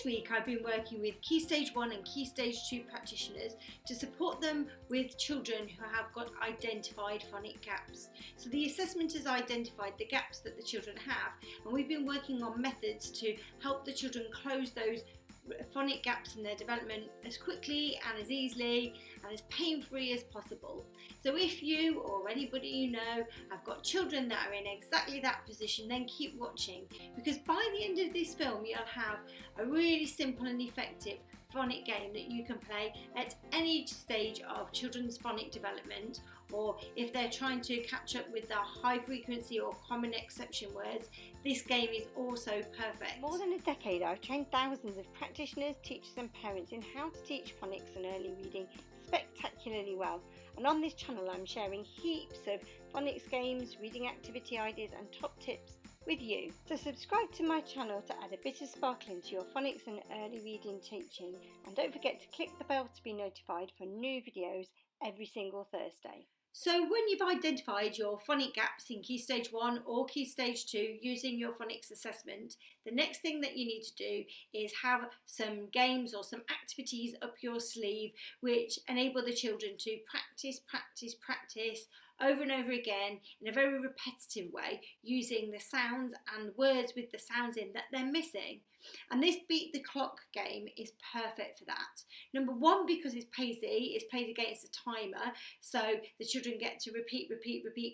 this week I've been working with Key Stage 1 and Key Stage 2 practitioners to support them with children who have got identified phonic gaps. So the assessment has identified the gaps that the children have, and we've been working on methods to help the children close those phonic gaps in their development as quickly and as easily and as pain-free as possible. So if you or anybody you know have got children that are in exactly that position, then keep watching, because by the end of this film you'll have a really simple and effective phonic game that you can play at any stage of children's phonic development, or if they're trying to catch up with the high frequency or common exception words, this game is also perfect. For more than a decade, I've trained thousands of practitioners, teachers and parents in how to teach phonics and early reading spectacularly well. And on this channel I'm sharing heaps of phonics games, reading activity ideas and top tips with you. So subscribe to my channel to add a bit of sparkle into your phonics and early reading teaching, and don't forget to click the bell to be notified for new videos every single Thursday. So when you've identified your phonic gaps in Key Stage 1 or Key Stage 2 using your phonics assessment, the next thing that you need to do is have some games or some activities up your sleeve which enable the children to practice over and over again in a very repetitive way, using the sounds and words with the sounds in that they're missing. And this Beat the Clock game is perfect for that. Number one, because it's pacey, it's played against a timer, so the children get to repeat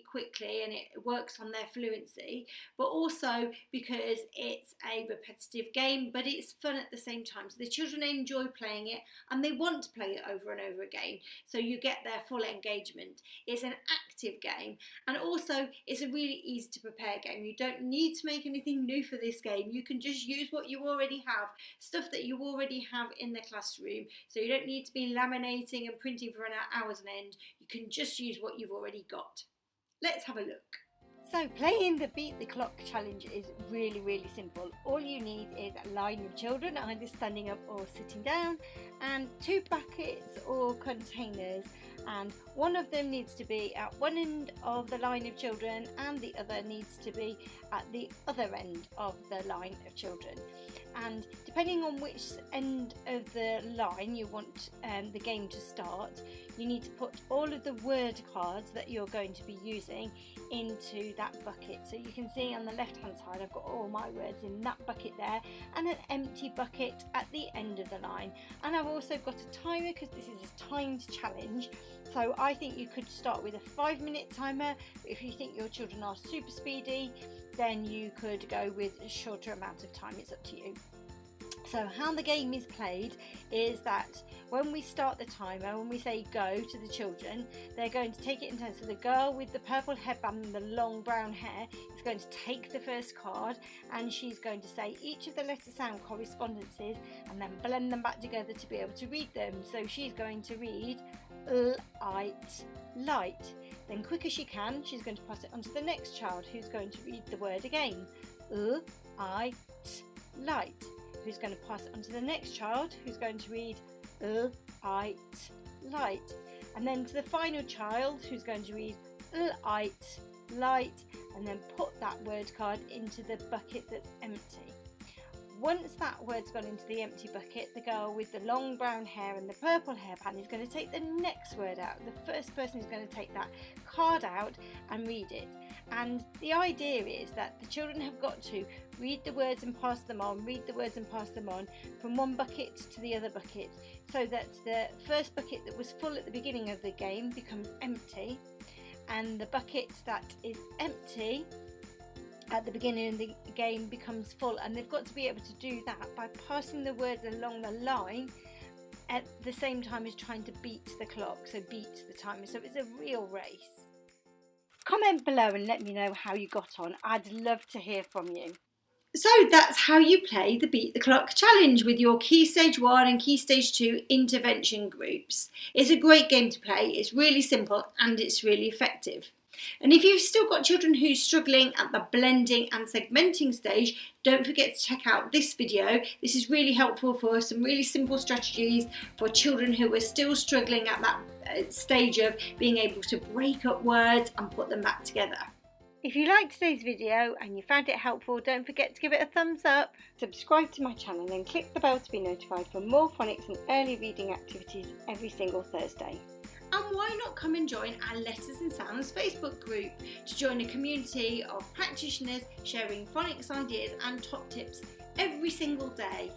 quickly and it works on their fluency, but also because it's a repetitive game, but it's fun at the same time. So the children enjoy playing it and they want to play it over and over again, so you get their full engagement. It's an active game, and also it's a really easy to prepare game. You don't need to make anything new for this game. You can just use what you already have, stuff that you already have in the classroom, so you don't need to be laminating and printing for hours on end. You can just use what you've already got. Let's have a look. So playing the Beat the Clock challenge is really simple. All you need is a line of children either standing up or sitting down, and two buckets or containers, and one of them needs to be at one end of the line of children and the other needs to be at the other end of the line of children. And depending on which end of the line you want the game to start, you need to put all of the word cards that you're going to be using into that bucket. So you can see on the left hand side I've got all my words in that bucket there, and an empty bucket at the end of the line. And I've also got a timer because this is a timed challenge, so I think you could start with a 5-minute timer, but if you think your children are super speedy, then you could go with a shorter amount of time. It's up to you. So how the game is played is that when we start the timer, when we say go to the children, they're going to take it in turn. So the girl with the purple headband and the long brown hair is going to take the first card, and she's going to say each of the letter sound correspondences and then blend them back together to be able to read them. So she's going to read light. Then quick as she can, she's going to pass it on to the next child, who's going to read the word again, light, who's going to pass it on to the next child, who's going to read light, and then to the final child, who's going to read light, and then put that word card into the bucket that's empty. Once that word's gone into the empty bucket, the girl with the long brown hair and the purple hairband is going to take the next word out. The first person is going to take that card out and read it. And the idea is that the children have got to read the words and pass them on, from one bucket to the other bucket, so that the first bucket that was full at the beginning of the game becomes empty, and the bucket that is empty at the beginning of the game becomes full. And they've got to be able to do that by passing the words along the line at the same time as trying to beat the clock, so beat the timer. So it's a real race. Comment below and let me know how you got on. I'd love to hear from you. So that's how you play the Beat the Clock challenge with your Key Stage 1 and Key Stage 2 intervention groups. It's a great game to play, it's really simple and it's really effective. And if you've still got children who are struggling at the blending and segmenting stage, don't forget to check out this video. This is really helpful for some really simple strategies for children who are still struggling at that stage of being able to break up words and put them back together. If you liked today's video and you found it helpful, don't forget to give it a thumbs up, subscribe to my channel and click the bell to be notified for more phonics and early reading activities every single Thursday. And why not come and join our Letters and Sounds Facebook group to join a community of practitioners sharing phonics ideas and top tips every single day.